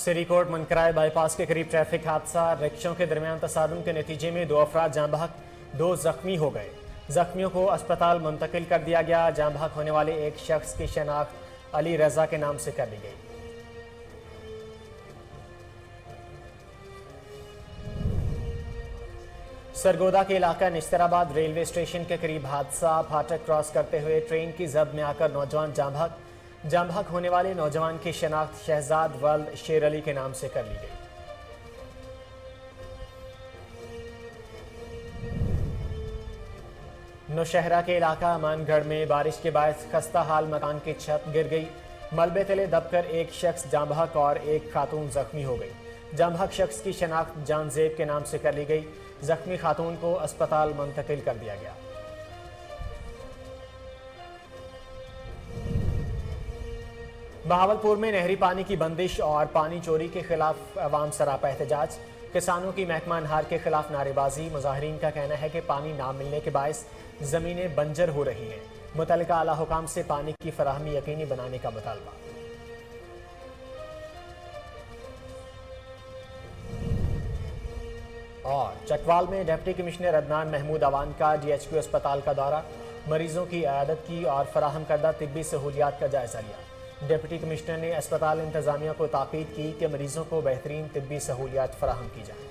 सिरीकोट मनकराय bypass के करीब traffic हादसा, रिक्शों के दरमियान तसादुम के नतीजे में 2 अफराद जाँ बहक, 2 जख्मी हो गए। जख्मियों को अस्पताल मुंतकिल कर दिया गया। जाँ बहक होने वाले एक शख्स की शनाख्त अली रजा के नाम से कर ली गई। सरगोदा के इलाका निश्तराबाद रेलवे स्टेशन के करीब हादसा, फाटक क्रॉस करते हुए ट्रेन की जद में आकर नौजवान जाँ बहक होने वाले नौजवान की शनाख्त शहजाद वल्द शेर अली के नाम से कर ली गई। नौशहरा के इलाका अमानगढ़ में बारिश के बायस खस्ता हाल मकान की छत गिर गई। मलबे तले दबकर एक शख्स जाँ बहक और एक खातून जख्मी हो गई। जाँ बहक शख्स की शनाख्त जानजेब के नाम से कर ली गई। जख्मी खातून को अस्पताल मुंतकिल कर दिया गया। बहावलपुर में नहरी पानी की बंदिश और पानी चोरी के खिलाफ अवाम सरापा एहतजाज। किसानों की महकमा अनहार के खिलाफ नारेबाजी। मुजाहिरीन का कहना है कि पानी ना मिलने के बायस जमीनें बंजर हो रही हैं। मुतल्लिका आला हुकाम से पानी की फराहमी यकीनी बनाने का मुतालबा। और चकवाल में डिप्टी कमिश्नर अदनान महमूद अवान का DHQ अस्पताल का दौरा, मरीजों की इयादत की और फराहम करदा तिब्बी सहूलियात का जायजा लिया। डिप्टी कमिश्नर ने अस्पताल इंतजामिया को ताकीद की कि मरीजों को बेहतरीन तिब्बी सहूलियात फराहम की जाए।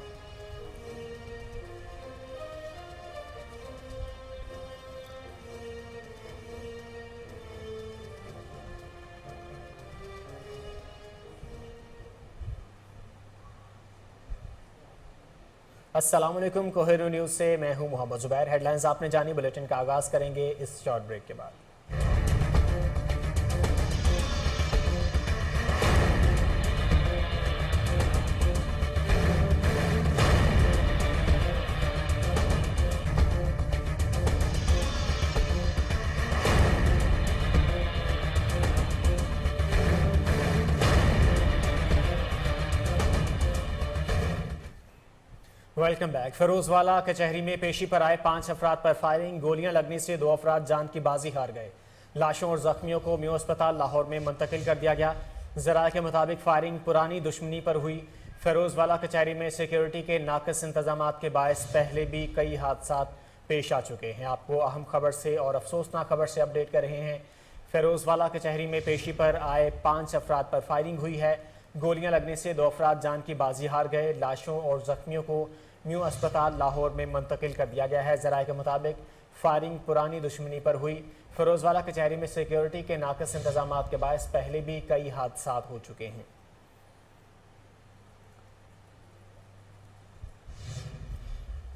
अस्सलामुअलैकुम, कोहिनूर न्यूज़ से मैं हूं मोहम्मद जुबैर। हेडलाइंस आपने जानी, बुलेटिन का आगाज़ करेंगे इस शॉर्ट ब्रेक के बाद। Welcome back. फिरोजवाला कचहरी में पेशी पर आए 5 अफराद पर फायरिंग, गोलियां लगने से 2 अफराद जान की बाजी हार गए। लाशों और जख्मियों को म्यू अस्पताल लाहौर में मुंतकिल कर दिया गया। ज़राए के मुताबिक फायरिंग पुरानी दुश्मनी पर हुई। फिरोजवाला कचहरी में सिक्योरिटी के नाक़िस इंतजामात के बायस पहले भी कई हादसा पेश आ चुके हैं। आपको अहम खबर से और अफसोसनाक खबर से अपडेट कर रहे हैं। फिरोजवाला कचहरी में पेशी पर आए 5 अफराद पर फायरिंग हुई है। गोलियां लगने से 2 अफराद जान की बाजी हार गए। लाशों और जख्मियों को न्यू अस्पताल लाहौर में मुंतकिल कर दिया गया है। ज़राए के मुताबिक फायरिंग पुरानी दुश्मनी पर हुई। फिरोजवाला कचहरी में सिक्योरिटी के नाक़िस इंतजामात के बायस पहले भी कई हादसा हो चुके हैं।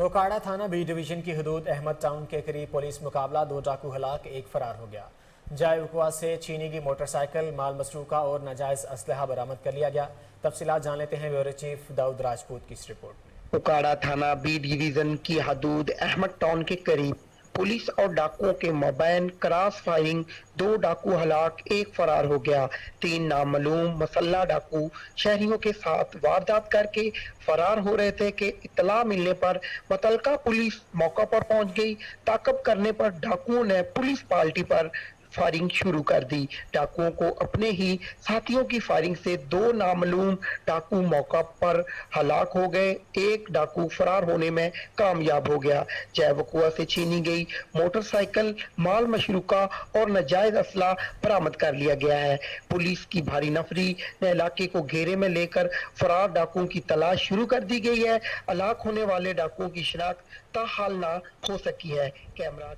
ओकाड़ा थाना बी डिवीजन की हदूद अहमद टाउन के करीब पुलिस मुकाबला, 2 डाकू हलाक, 1 फरार हो गया। जाए वक़ुआ से चीनी की मोटरसाइकिल, माल मसरूका और नाजायज़ असलहा बरामद कर लिया गया। तफसीलात जान लेते हैं ब्यूरो चीफ दाऊद राजपूत की इस रिपोर्ट में। ओकाड़ा थाना बी डिवीजन की हदूद अहमद टाउन के करीब पुलिस और डाकुओं के मोबाइन क्रॉस फायरिंग, 2 डाकू हलाक, 1 फरार हो गया। 3 नामालूम मसल्ला डाकू शहरियों के साथ वारदात करके फरार हो रहे थे कि इतला मिलने पर मुतल्लिका पुलिस मौका पर पहुंच गई। ताक़ब करने पर डाकुओं ने पुलिस पार्टी पर फायरिंग शुरू कर दी। डाकुओं को अपने ही साथियों की फायरिंग से 2 नामालूम डाकू मौका पर हलाक हो गए। 1 डाकू फरार होने में कामयाब हो गया। जय वकुआ से छीनी गई मोटरसाइकिल, माल मशरूका और नाजायज असला बरामद कर लिया गया है। पुलिस की भारी नफरी ने इलाके को घेरे में लेकर फरार डाकुओं की तलाश शुरू कर दी गई है। हलाक होने वाले डाकुओं की शिनाख्त ताहाल ना हो सकी है। कैमरा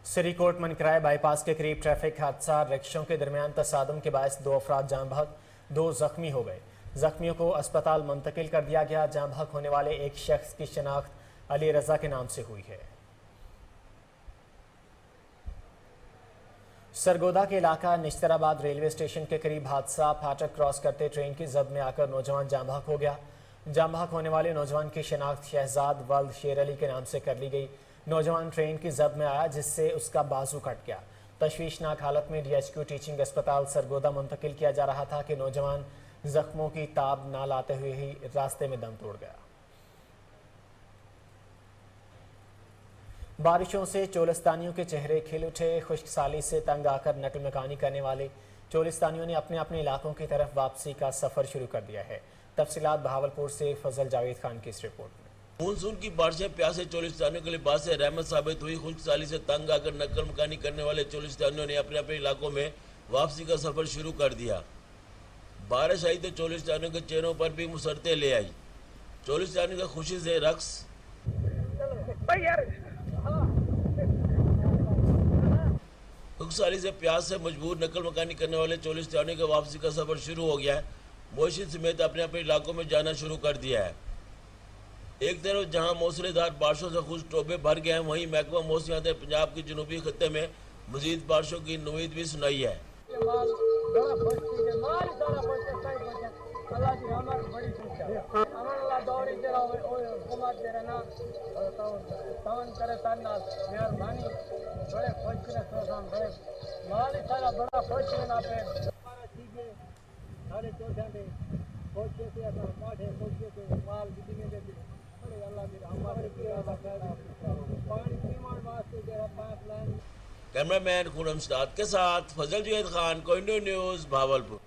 सिरीकोट मनकराय बाईपास के करीब ट्रैफिक हादसा, रिक्शों के दरमियान तसादुम के बायस 2 अफराद जाँ बहक, 2 जख्मी हो गए। जख्मियों को अस्पताल मुंतकिल कर दिया गया। जाँ बहक होने वाले एक शख्स की शनाख्त अली रजा के नाम से हुई है। सरगोदा के इलाका निश्तराबाद रेलवे स्टेशन के करीब हादसा, फाटक क्रॉस करते ट्रेन की जद में आकर नौजवान जाँ बहक हो गया। जाँ बहक होने वाले नौजवान की शनाख्त शहजाद वल्द शेर अली के नाम से कर ली गई। नौजवान ट्रेन की जद में आया जिससे उसका बाजू कट गया। तशवीशनाक हालत में DHQ टीचिंग अस्पताल सरगोदा मुंतकिल किया जा रहा था कि नौजवान जख्मों की ताब ना लाते हुए ही रास्ते में दम तोड़ गया। बारिशों से चोलस्तानियों के चेहरे खिल उठे। खुश्क साली से तंग आकर नकल मकानी करने वाले چولستانیوں نے اپنے اپنے علاقوں کی طرف واپسی کا سفر شروع کر دیا ہے۔ تفصیلات بہاولپور سے فضل جاوید خان کی اس رپورٹ میں۔ مونسون کی بارشیں پیاسے چولستانیوں کے لیے باعث رحمت ثابت ہوئی۔ خشک سالی سے تنگ آ کر نقل مکانی کرنے والے چولستانیوں نے اپنے اپنے علاقوں میں واپسی کا سفر شروع کر دیا۔ بارش آئی تو چولستانیوں کے چہروں پر بھی مسرتیں لے آئی۔ چولستانیوں کا خوشی سے رقص خشک سالی سے پیاس سے مجبور نقل مکانی کرنے والے چولستانیوں کے واپسی کا سفر شروع ہو گیا ہے۔ مویشی سمیت اپنے اپنے علاقوں میں جانا شروع کر دیا ہے۔ ایک طرف جہاں موسلے دھار بارشوں سے خشک ٹوبے بھر گئے ہیں، وہیں محکمہ موسمیات نے پنجاب کے جنوبی خطے میں مزید بارشوں کی نوید بھی سنائی ہے۔ کیمرہ مین خورم شداد کے ساتھ فضل جاوید خان، کوئنڈو نیوز، بہاولپور۔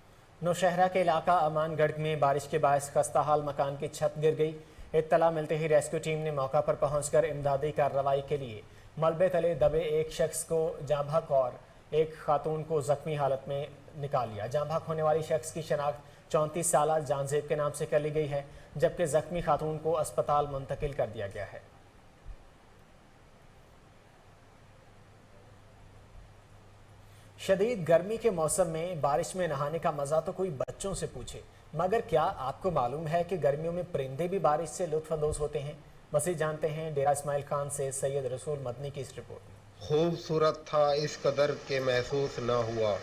نوشہرہ کے علاقہ امان گڑھ میں بارش کے باعث خستہ حال مکان کی چھت گر گئی۔ اطلاع ملتے ہی ریسکیو ٹیم نے موقع پر پہنچ کر امدادی کارروائی کے لیے ملبے تلے دبے ایک شخص کو جاں بحق اور ایک خاتون کو زخمی حالت میں نکال لیا۔ جاں بحق ہونے والی شخص کی شناخت 34 سالہ جان زیب کے نام سے کر لی گئی ہے، جبکہ زخمی خاتون کو اسپتال منتقل کر دیا گیا ہے۔ شدید گرمی کے موسم میں بارش میں نہانے کا مزہ تو کوئی بچوں سے پوچھے، مگر کیا آپ کو معلوم ہے کہ گرمیوں میں پرندے بھی بارش سے لطف اندوز ہوتے ہیں؟ مزید جانتے ہیں ڈیرہ اسماعیل خان سے سید رسول مدنی کی اس رپورٹ میں۔ خوبصورت تھا اس قدر کہ محسوس نہ ہوا،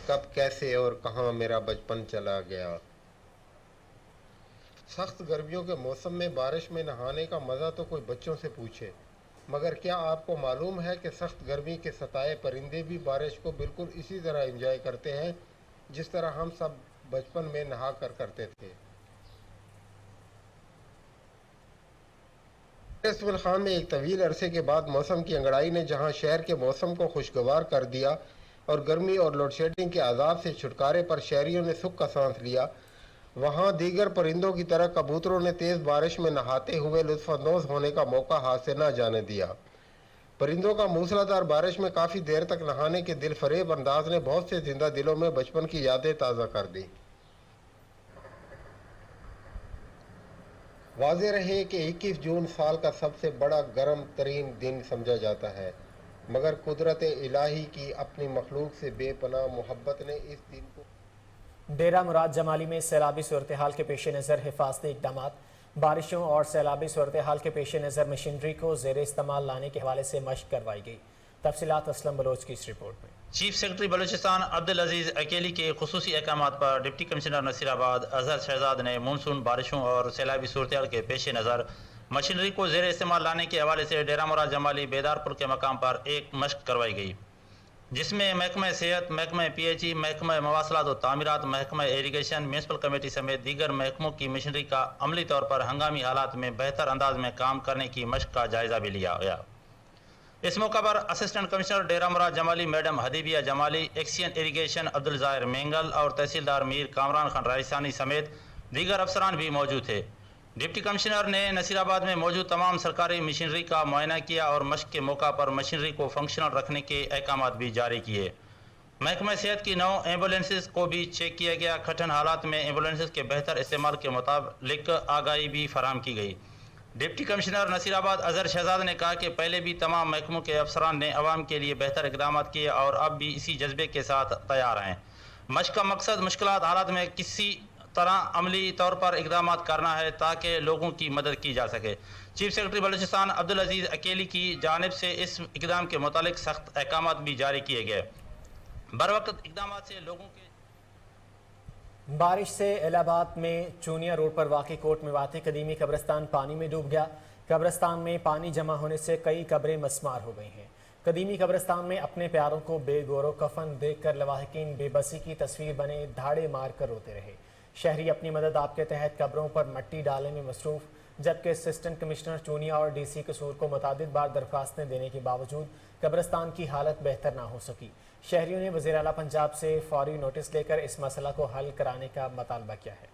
کب کیسے اور کہاں میرا بچپن چلا گیا۔ سخت گرمیوں کے موسم میں بارش میں نہانے کا مزہ تو کوئی بچوں سے پوچھے، مگر کیا آپ کو معلوم ہے کہ سخت گرمی کے ستائے پرندے بھی بارش کو بالکل اسی طرح انجوائے کرتے ہیں جس طرح ہم سب بچپن میں نہا کر کرتے تھے۔ اسماعیل خان میں ایک طویل عرصے کے بعد موسم کی انگڑائی نے جہاں شہر کے موسم کو خوشگوار کر دیا اور گرمی اور لوڈ شیڈنگ کے عذاب سے چھٹکارے پر شہریوں نے سکھ کا سانس لیا، وہاں دیگر پرندوں کی طرح کبوتروں نے تیز بارش میں نہاتے ہوئے لطف اندوز ہونے کا موقع ہاتھ سے نہ جانے دیا۔ پرندوں کا موسلادھار بارش میں کافی دیر تک نہانے کے دل فریب انداز نے بہت سے زندہ دلوں میں بچپن کی یادیں تازہ کر دی۔ واضح رہے کہ 21 جون سال کا سب سے بڑا گرم ترین دن سمجھا جاتا ہے، مگر قدرت الہی کی اپنی مخلوق سے بے پناہ محبت نے اس دن کو ڈیرہ مراد جمالی میں سیلابی صورتحال کے پیش نظر حفاظتی اقدامات۔ بارشوں اور سیلابی صورتحال کے پیش نظر مشینری کو زیر استعمال لانے کے حوالے سے مشق کروائی گئی۔ تفصیلات اسلم بلوچ کی اس رپورٹ میں۔ چیف سیکرٹری بلوچستان عبدالعزیز اکیلی کے خصوصی احکامات پر ڈپٹی کمشنر نصیر آباد اظہر شہزاد نے مونسون بارشوں اور سیلابی صورتحال کے پیش نظر مشینری کو زیر استعمال لانے کے حوالے سے ڈیرہ مراد جمالی بیدارپور کے مقام پر ایک مشق کروائی گئی، جس میں محکمہ صحت، محکمہ پی ایچ ای، محکمہ مواصلات و تعمیرات، محکمہ ایریگیشن، میونسپل کمیٹی سمیت دیگر محکموں کی مشینری کا عملی طور پر ہنگامی حالات میں بہتر انداز میں کام کرنے کی مشق کا جائزہ بھی لیا گیا۔ اس موقع پر اسسٹنٹ کمشنر ڈیرہ مراد جمالی میڈم حدیبیہ جمالی، ایکسین ایریگیشن عبدالظاہر مینگل اور تحصیلدار میر کامران خان رائسانی سمیت دیگر افسران بھی موجود تھے۔ ڈپٹی کمشنر نے نصیر آباد میں موجود تمام سرکاری مشینری کا معائنہ کیا اور مشق کے موقع پر مشینری کو فنکشنل رکھنے کے احکامات بھی جاری کیے۔ محکمہ صحت کی 9 ایمبولینسز کو بھی چیک کیا گیا۔ کٹھن حالات میں ایمبولینسز کے بہتر استعمال کے متعلق آگاہی بھی فراہم کی گئی۔ ڈپٹی کمشنر نصیر آباد اظہر شہزاد نے کہا کہ پہلے بھی تمام محکموں کے افسران نے عوام کے لیے بہتر اقدامات کیے اور اب بھی اسی جذبے کے ساتھ تیار ہیں۔ مشق کا مقصد مشکلات حالات میں کسی طرح عملی طور پر اقدامات کرنا ہے تاکہ لوگوں کی مدد کی جا سکے۔ چیف سیکرٹری بلوچستان عبدالعزیز اکیلی کی جانب سے اس اقدام کے متعلق سخت احکامات بھی جاری کیے گئے۔ بروقت اقدامات سے لوگوں کے بارش سے الہ آباد میں چونیا روڈ پر واقع کوٹ میں واقع قدیمی قبرستان پانی میں ڈوب گیا۔ قبرستان میں پانی جمع ہونے سے کئی قبریں مسمار ہو گئی ہیں۔ قدیمی قبرستان میں اپنے پیاروں کو بے گور و کفن دیکھ کر لواحقین بے بسی کی تصویر بنے دھاڑے مار کر روتے رہے۔ शहरी अपनी मदद आपके तहत कब्रों पर मट्टी डालने में मसरूफ, जबकि असिस्टेंट कमिश्नर चूनिया और DC कसूर को मुतादिद बार दरख्वास्तें देने के बावजूद कब्रिस्तान की हालत बेहतर ना हो सकी। शहरियों ने वज़ीर आला पंजाब से फौरी नोटिस लेकर इस मसला को हल कराने का मुतालबा किया है।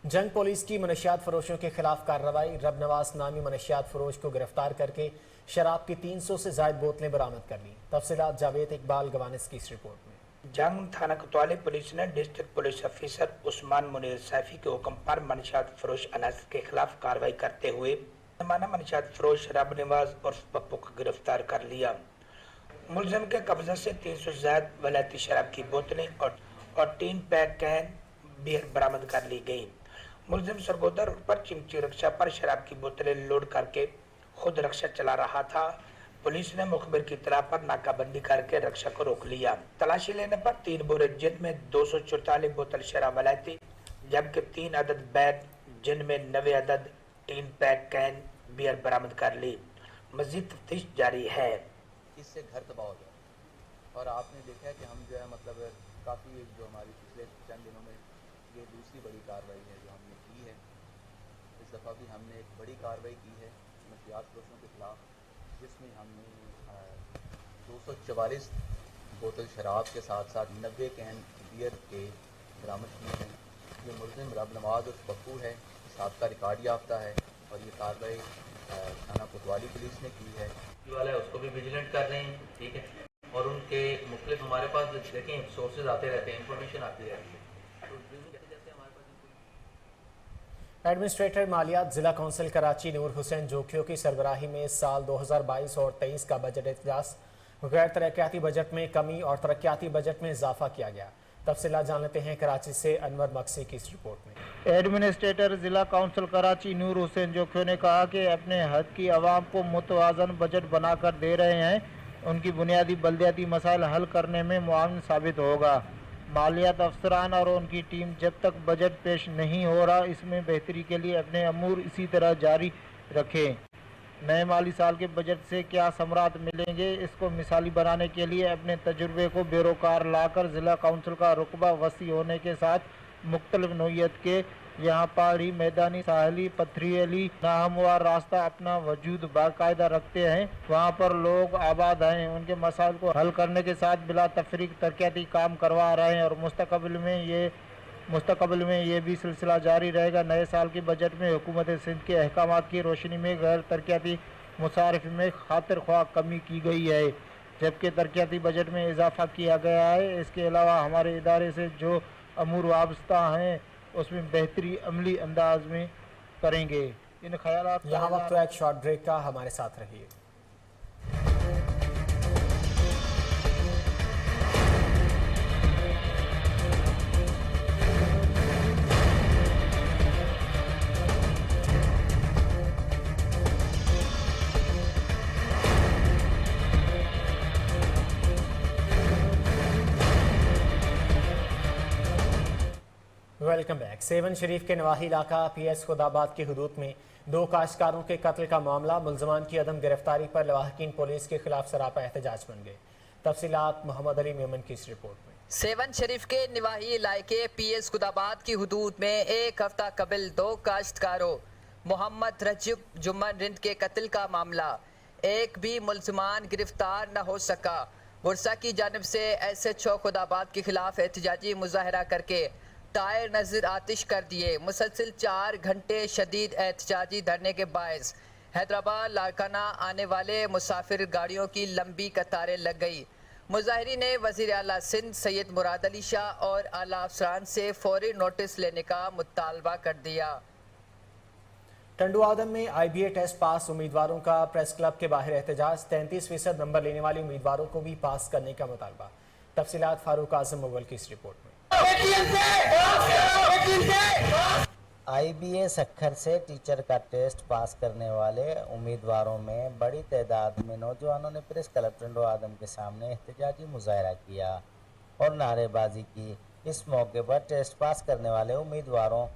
जंग पुलिस की मनशियात फरोशों के खिलाफ कार्रवाई। रब नवाज नामी मनशियात फरोश को गिरफ्तार करके शराब की 300 से ज्यादा बोतलें बरामद कर ली। तफसीलात जावेद इकबाल गवानिस की इस रिपोर्ट में। जंग थाना कोतवाली पुलिस ने district police officer Usman Munir Saifi के हुक्म पर मनशियात फरोश अनासर के खिलाफ कार्रवाई करते हुए मनशियात फरोश रब नवाज और पप्पू को गिरफ्तार कर लिया। मुलजिम के कब्जे से 300 से ज्यादा वलायती शराब की बोतलें और 3 पैक कैन बियर बरामद कर ली गई। मुलजिम सरगोदा रोड पर चिमची रिक्शा पर शराब की बोतलें लोड करके खुद रिक्शा चला रहा था। पुलिस ने मुखबिर की इत्तला पर नाकाबंदी करके रिक्शा को रोक लिया। तलाशी लेने पर 3 बोरे जिनमें 244 बोतल शराब वलायती, जबकि 3 अदद बैग जिनमें 90 अदद 3 पैक कैन बियर बरामद कर ली। मजीद तफ्तीश जारी है। इससे घर तबाह हो गया और आपने देखा है कि हम जो है मतलब काफ़ी जो हमारी पिछले चंद दिनों में ये दूसरी बड़ी कार्रवाई है जो हमने की है। इस दफ़ा भी हमने एक बड़ी कार्रवाई की है मनशियात फरोशों के खिलाफ, जिसमें हमने 244 बोतल शराब के साथ साथ 90 कैन बियर के बरामद किए हैं। ये मुलजिम रब नवाज और पप्पू है, साबका रिकॉर्ड याफ्ता है और ये कार्रवाई थाना कोतवाली पुलिस ने की है। वाला है उसको भी विजिलेंट कर रहे हैं, ठीक है, और उनके मुख्तलिफ हमारे पास देखें सोर्सेज आते रहते हैं, इंफॉर्मेशन आती रहती है। एडमिनिस्ट्रेटर मालियात जिला कौंसिल कराची नूर हुसैन जोखियो की सरबराही में साल 2022 और 23 का बजट इजलास। गैर तरक्याती बजट में कमी और तरक्याती बजट में इजाफा किया गया। तफसीलात जान लेते हैं कराची से अनवर मक्सी की इस रिपोर्ट में। एडमिनिस्ट्रेटर जिला काउंसिल कराची नूर हुसैन जोखियो ने कहा कि अपने हद की आवाम को मुतवाज़न बजट बनाकर दे रहे हैं, उनकी बुनियादी बल्दियाती मसाइल हल करने में मुआवन साबित होगा। मालियात अफसरान और उनकी टीम जब तक बजट पेश नहीं हो रहा, इसमें बेहतरी के लिए अपने अमूर इसी तरह जारी रखें। नए माली साल के बजट से क्या समरात मिलेंगे, इसको मिसाली बनाने के लिए अपने तजुर्बे को बेरोकार लाकर ज़िला काउंसिल का रुकबा वसी होने के साथ मुख्तलिफ नौइयत के यहाँ पहाड़ी, मैदानी, साहली, पथरीली, नाहमवार रास्ता अपना वजूद बाकायदा रखते हैं। वहाँ पर लोग आबाद हैं, उनके मसाइल को हल करने के साथ बिला तफरीक तरक्याती काम करवा रहे हैं और मुस्तकबिल में ये भी सिलसिला जारी रहेगा। नए साल के बजट में हुकूमत सिंध के अहकामात की रोशनी में गैर तरक्याती मुसारिफ में खातिर ख्वाह कमी की गई है, जबकि तरक्याती बजट में इजाफा किया गया है। इसके अलावा हमारे इदारे से जो अमूर वाबस्ता हैं उसमें बेहतरी अमली अंदाज में करेंगे। इन ख्यालात यहाँ वक्त तो एक शॉर्ट ब्रेक का, हमारे साथ रहिए। Welcome back. सेवन शरीफ के नवाही इलाका PS खुदाबाद की हदूद में 2 काश्तकारों के कत्ल का मामला। मुलजमान की अदम गिरफ्तारी पर लवाहकीन पुलिस के खिलाफ सरापा एहतजाज बन गए। तफसीलात मोहम्मद अली मेमन की इस रिपोर्ट में। सेवन शरीफ के नवाही इलाके PS खुदाबाद की हदूद में एक हफ्ता कबल 2 काश्तकारों मोहम्मद रजब जुम्मन रिंद के कत्ल का मामला। एक भी मुलजमान गिरफ्तार न हो सका। वर्सा की जानिब से SHO खुदाबाद के खिलाफ एहतजाजी मुजाहरा करके टायर नजर आतिश कर दिए। मुसलसिल 4 घंटे शदीद एहतजाजी धरने के बायस हैदराबाद लाड़काना आने वाले मुसाफिर गाड़ियों की लंबी कतारें लग गई। मुजाहिरीन ने वज़ीर आला सिंध सैयद मुराद अली शाह और आला अफसरान से फौरी नोटिस लेने का मुतालबा कर दिया। टंडू आदम में IBA टेस्ट पास उम्मीदवारों का प्रेस क्लब के बाहर एहतजाज। 33% नंबर लेने वाले उम्मीदवारों को भी पास करने का मुतालबा। तफसीलात फारूक आजम मुगल की इस रिपोर्ट में। IBA सखर से टीचर का टेस्ट पास करने वाले उम्मीदवारों में बड़ी तादाद में नौजवानों ने प्रेस क्लब टंडू आदम के सामने एहतजाजी मुजाहरा किया और नारेबाजी की। इस मौके पर टेस्ट पास करने वाले उम्मीदवारों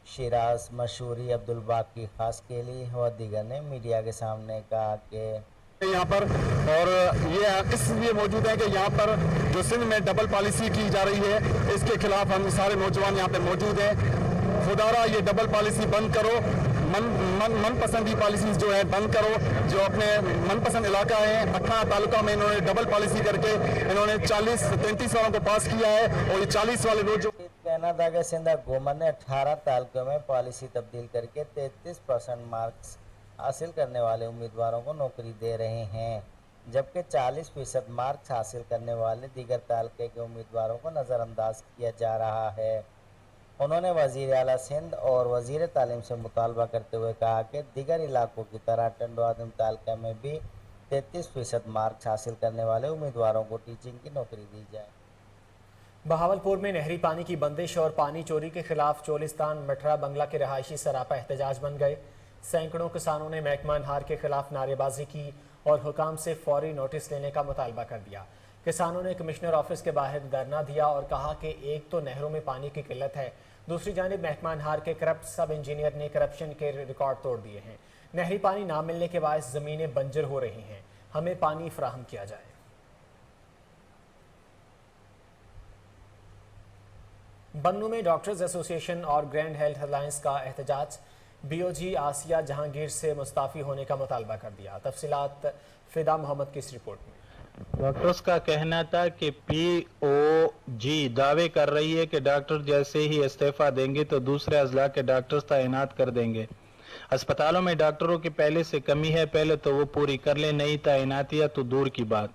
शिराज, मशहूरी, अब्दुल बाकी खास केली व दीगर ने मीडिया के सामने कहा कि यहाँ पर, और ये इसलिए मौजूद है कि यहाँ पर जो सिंध में डबल पॉलिसी की जा रही है इसके खिलाफ हम सारे नौजवान यहाँ पे मौजूद हैं। खुदारा ये डबल पॉलिसी बंद करो, मनपसंद की पॉलिसीज जो है बंद करो। जो अपने मनपसंद इलाका है 18 तालुका में इन्होंने डबल पॉलिसी करके इन्होंने 33 वालों को पास किया है, और ये 40 वाले लोग जो कहना था कि सिंध हुकूमत ने 18 तालुकों में पॉलिसी तब्दील करके 33% मार्क्स हासिल करने वाले उम्मीदवारों को नौकरी दे रहे हैं, जबकि 40% मार्क्स हासिल करने वाले दीगर तालुके के उम्मीदवारों को नज़रअंदाज किया जा रहा है। उन्होंने वज़ीर आला सिंध और वज़ीर तालीम से मुतालबा करते हुए कहा कि दीगर इलाकों की तरह टंडो आदम तालुका में भी 33% मार्क्स हासिल करने वाले उम्मीदवारों को टीचिंग की नौकरी दी जाए। बहावलपुर में नहरी पानी की बंदिश और पानी चोरी के खिलाफ चोलिस्तान मठरा बंगला के रहायशी सरापा एहतजाज बन गए। सैकड़ों किसानों ने महकमा नहार के खिलाफ नारेबाजी की और हुकाम से फौरी नोटिस लेने का मुतालबा कर दिया। किसानों ने कमिश्नर ऑफिस के बाहर धरना दिया और कहा कि एक तो नहरों में पानी की किल्लत है, दूसरी जानिब महकमा नहार के करप्ट सब इंजीनियर ने करप्शन के रिकॉर्ड तोड़ दिए हैं। नहरी पानी ना मिलने के बायस ज़मीनें बंजर हो रही हैं, हमें पानी फराहम किया जाए। बन्नू में डॉक्टर्स एसोसिएशन और ग्रैंड हेल्थ अलायंस का एहतजाज। बीओजी आसिया जहांगीर से मुस्ताफ़ी होने का मुतालबा कर दिया। तफसीलात फिदा मोहम्मद की इस रिपोर्ट में। डॉक्टर्स का कहना था कि पीओजी दावे कर रही है कि डॉक्टर जैसे ही इस्तीफा देंगे तो दूसरे अजला के डॉक्टर्स तैनात कर देंगे। अस्पतालों में डॉक्टरों की पहले से कमी है, पहले तो वो पूरी कर ले, नई तैनातियां तो दूर की बात।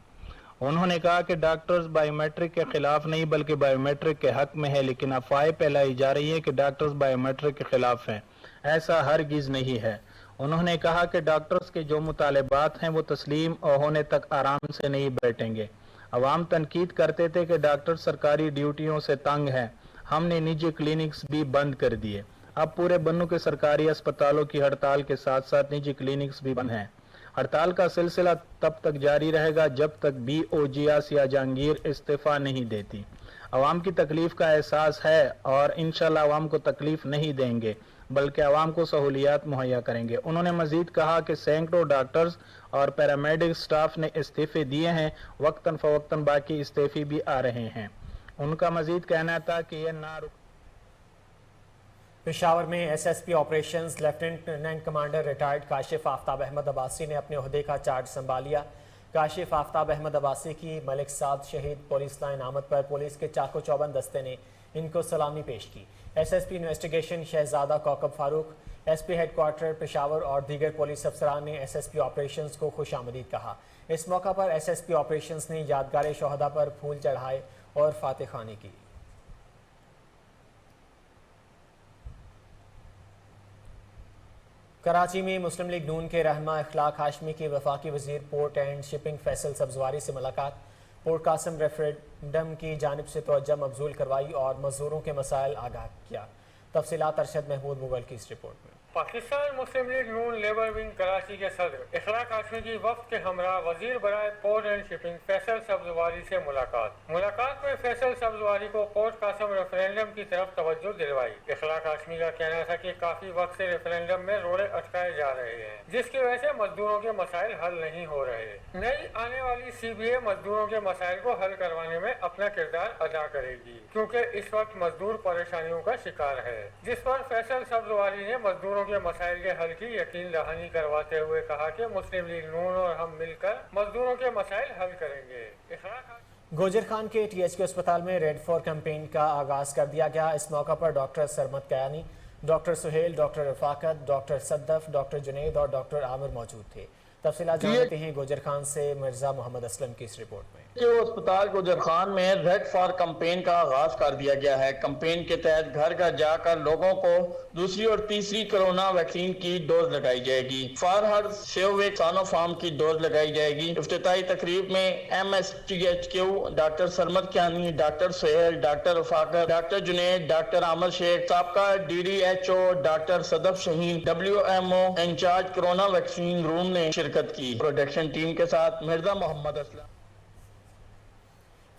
उन्होंने कहा कि डॉक्टर्स बायोमेट्रिक के खिलाफ नहीं बल्कि बायोमेट्रिक के हक में है, लेकिन अफवाहें फैलाई जा रही है कि डॉक्टर्स बायोमेट्रिक के खिलाफ हैं। ऐसा हरगिज नहीं है। उन्होंने कहा कि डॉक्टर्स के जो मुतालबात हैं वो तस्लीम होने तक आराम से नहीं बैठेंगे। अवाम तनकीद करते थे कि डॉक्टर सरकारी ड्यूटियों से तंग हैं, हमने निजी क्लिनिक्स भी बंद कर दिए। अब पूरे बन्नू के सरकारी अस्पतालों की हड़ताल के साथ साथ निजी क्लिनिक्स भी बंद हैं। हड़ताल का सिलसिला तब तक जारी रहेगा जब तक बीओजी आसिया जहांगीर इस्तीफा नहीं देती। अवाम की तकलीफ का एहसास है और इंशाल्लाह अवाम को तकलीफ नहीं देंगे बल्कि अवाम को सहूलियात मुहैया करेंगे। उन्होंने मजीद कहा कि सैकड़ों डॉक्टर्स और पैरामेडिक स्टाफ ने इस्तीफे दिए हैं, वक्तन फवक्तन बाकी इस्तीफे भी आ रहे हैं। उनका मजीद कहना था कि यह ना रुक। पेशावर में SSP operations lieutenant commander retired Kashif Aftab Ahmed Abbasi ने अपने ओहदे का चार्ज संभाल लिया। काशिफ आफ्ताब अहमद अब्बासी की मलिक साद शहीद पुलिस लाइन आमद पर पुलिस के चाको चौबंद दस्ते ने इनको सलामी पेश की। एसएसपी इन्वेस्टिगेशन शहजादा कौकब फारूक, एसपी हेडक्वार्टर पेशावर और दीगर पुलिस अफसरान ने एसएसपी ऑपरेशंस को खुशामदीद कहा। इस मौका पर एसएसपी ऑपरेशंस ने यादगार शहदा पर फूल चढ़ाए और फातह खानी की। कराची में मुस्लिम लीग नून के रहनुमा इखलाक हाशमी की वफाकी वजीर port and shipping Faisal Sabzwari से मुलाकात। पोर्ट कासिम रेफरेंडम की जानिब से तवज्जो मबजूल करवाई और मजदूरों के मसाइल आगाह किया। तफसीलात अरशद महमूद मुगल की इस रिपोर्ट में। पाकिस्तान मुस्लिम लीग नून लेबर विंग कराची के सदर इखलाक हाशमी की वफ्द के हमरा वजीर बराए port and shipping Faisal Sabzwari से मुलाकात में फैसल सब्जवारी को पोर्ट कासिम रेफरेंडम की तरफ तवज्जो दिलवाई। इखलाक हाशमी का कहना था कि काफी वक्त से रेफरेंडम में रोड़े अटकाए जा रहे हैं, जिसकी वजह से मजदूरों के मसाइल हल नहीं हो रहे। नई आने वाली सीबीए मजदूरों के मसाइल को हल करवाने में अपना किरदार अदा करेगी, क्योंकि इस वक्त मजदूर परेशानियों का शिकार है, जिस पर फैसल सब्जवारी ने मजदूरों के मसाइल के हल की यकीन दहानी करवाते हुए कहा कि मुस्लिम लीग नून और हम मिलकर मजदूरों के मसाइल हल करेंगे। गोजर खान के टीएचक्यू अस्पताल में रेड फॉर कैंपेन का आगाज कर दिया गया। इस मौका पर doctor Sarmat Kayani, doctor Suhail, doctor Rafaqat, doctor Saddaf, doctor Junaid और डॉक्टर आमिर मौजूद थे। तफसीलात जानते हैं गोजर खान से मिर्जा मोहम्मद असलम की इस रिपोर्ट में। अस्पताल गोजर खान में रेड फॉर कैंपेन का आगाज कर दिया गया है। कैंपेन के तहत घर घर जाकर लोगों को दूसरी और तीसरी कोरोना वैक्सीन की डोज लगाई जाएगी। फॉर हर सेववेक सानोफार्म की डोज लगाई जाएगी। इफ्तिताई तकरीब में MSTHQ doctor Sarmat Kiyani, doctor Suhail, doctor Rafaqat, doctor Junaid, doctor Aamir Sheikh, साबका DDHO doctor Sadaf Shaheen, WMO incharge corona vaccine room ने शिरकत की। प्रोडक्शन टीम के साथ मिर्जा मोहम्मद असलम।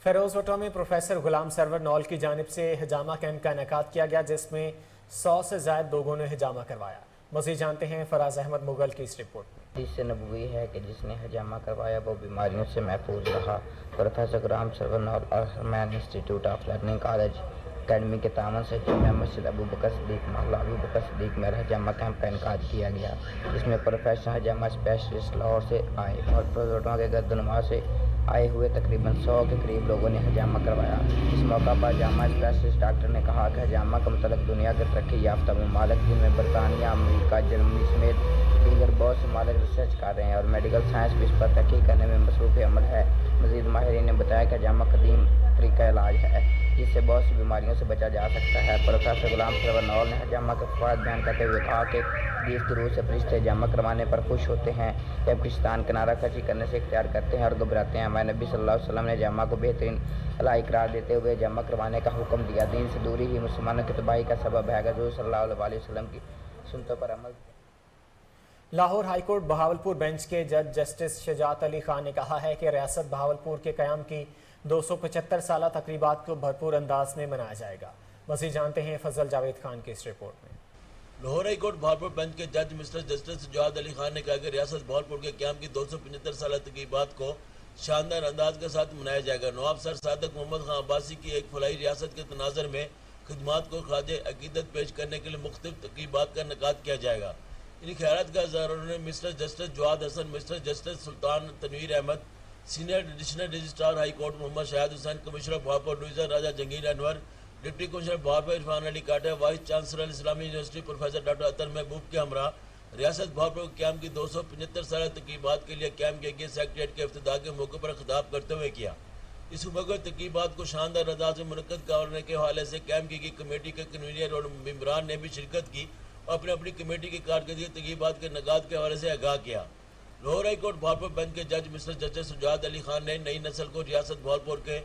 फेरोजवटा में प्रोफेसर गुलाम सरवर नौल की जानिब से हिजामा कैंप का इनेकाद किया गया, जिसमें 100 से ज्यादा लोगों ने हिजामा करवाया। मज़ीद जानते हैं फराज अहमद मुगल की इस रिपोर्ट में। हदीस नबवी है कि जिसने हजामा करवाया वो बीमारियों से महफूज रहा। प्रोफेसर ग्राम सरवन और Arrahman institute of learning college academy के तावन से जामिया मस्जिद अबू बकर सिद्दीक मोहल्ला अबू बकर सिद्दीक में हजामा कैंप का इनकाद किया गया, जिसमें प्रोफेशनल हजामा स्पेशलिस्ट लाहौर से आए और प्रोजोटों के गर्दनुमा से आए हुए तकरीबन 100 के करीब लोगों ने हजामा करवाया। इस मौका पर हजामा स्पेशलिस्ट डॉक्टर ने कहा कि हजामा का मतलब दुनिया के तरक्की याफ्ता ममालिक जिनमें बरतानिया, अमरीका, जर्मनी समेत दीगर बहुत से ममालिक रिसर्च कर रहे हैं और मेडिकल साइंस भी इस पर तहकीक करने में मसरूफ़ अमल है। मज़ीद माहिरीन ने बताया कि हजामा कदीम तरीका इलाज है जिससे बहुत सी बीमारियों से बचा जा सकता है। प्रोफेसर गुलाम सरवर ने हजामा के फ़वाइद बयान करते हुए कहा कि जिस रूह से फरिश्ते हजामा करवाने पर खुश होते हैं जबकि शैतान किनारा कशी करने से इख्तियार करते हैं और घबराते हैं। हमारे नबी सल्लल्लाहु अलैहि वसल्लम ने हजामा को बेहतरीन अलाई करार देते हुए हजामा करवाने का हुक्म दिया। दीन से दूरी ही मुसलमानों की तबाही का सबब है। हुज़ूर सल्लल्लाहु अलैहि वसल्लम की सुन्नतों पर अमल। लाहौर हाईकोर्ट बहावलपुर बेंच के जज जस्टिस शजात अली खान ने कहा है कि रियासत बहावलपुर के क़याम की 275 साला तकरीबात को भरपूर अंदाज में मनाया जाएगा। मज़ीद जानते हैं फजल जावेद खान की इस रिपोर्ट में। Lahore high court Bahawalpur bench के जज मिस्टर जस्टिस शजात अली खान ने कहा कि रियासत बहावलपुर के क़याम की 275 साला तकरीबात को शानदार अंदाज के साथ मनाया जाएगा। नवाब सर सादक मोहम्मद खान अब्बासी की एक फलाई रियासत के तनाज़र में खिदमात को ख़ाज अकीदत पेश करने के लिए मुख्तलिफ तकरीबात का इनेकाद किया जाएगा। इन ख़यालात का इज़हार उन्होंने mister justice Jawad Hasan, mister justice Sultan Tanveer Ahmed, senior additional registrar high court Mohammad Shahid Hussain, commissioner Bahawalpur division Raja Jangir Anwar, deputy commissioner Bahawalpur Irfan Ali Kata, vice chancellor Islami university professor doctor Atar Mahboob के हमरा रियासत बहावलपुर क़याम की 275 साल तकरीबात के लिए क़याम किए गए सेक्रेटरीट के इफ्तिताह के मौके पर खिताब करते हुए किया। इस मौके तकरीबात को शानदार अंदाज में मुनक्कद करने के हवाले से क़याम की गई कमेटी के कन्वीनर और मेंबरान ने भी शिरकत की और अपनी अपनी कमेटी की कारकर्दगी तकरीबात के नकाद के हवाले से आगाह किया। Lahore high court Bahawalpur bench के जज मिस्टर जस्टिस शजात अली खान ने नई नस्ल को रियासत बहावलपुर के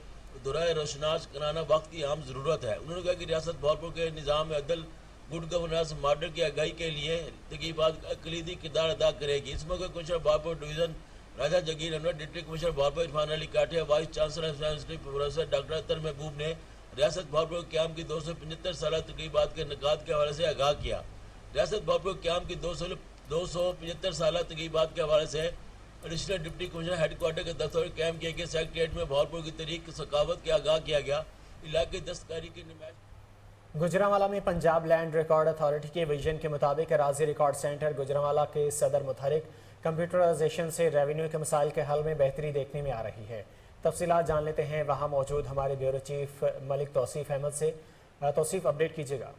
दुराए रोशनास कराना वक्त की अहम ज़रूरत है। उन्होंने कहा कि रियासत बहावलपुर के निज़ाम अदल गुड गवर्नेंस मॉडल की आगाही के लिए तकरीबात कलीदी किरदार अदा करेगी। इस मौके commissioner Bahawalpur division Raja Jagir Anwar, deputy commissioner Bahawalpur Irfan Ali Kathia, vice chancellor university professor doctor Atar Mahboob ने रियासत बहावलपुर क़याम की 275 साल तकरीबात के इनेकाद के हवाले से आगाह किया। रियासत बहावलपुर क़याम की 275 साल तकरीबात के हवाले से एडिशनल डिप्टी कमिश्नर हेडक्वार्टर के दफ्तर कैंप किए गए सेक्रेटरीट में बहावलपुर की तरीक सकावत के आगाह किया गया। इलाके दस्तकारी की नुमाइश। गुजरांवाला में पंजाब लैंड रिकॉर्ड अथॉरिटी के विजन के मुताबिक अराजी रिकॉर्ड सेंटर गुजरांवाला के सदर मुतहरिक कंप्यूटराइजेशन से रेवेन्यू के मसाइल के हल में बेहतरी देखने में आ रही है। तफसीलात जान लेते हैं वहाँ मौजूद हमारे ब्यूरो चीफ मलिक तौसीफ अहमद से। तौसीफ, अपडेट कीजिएगा।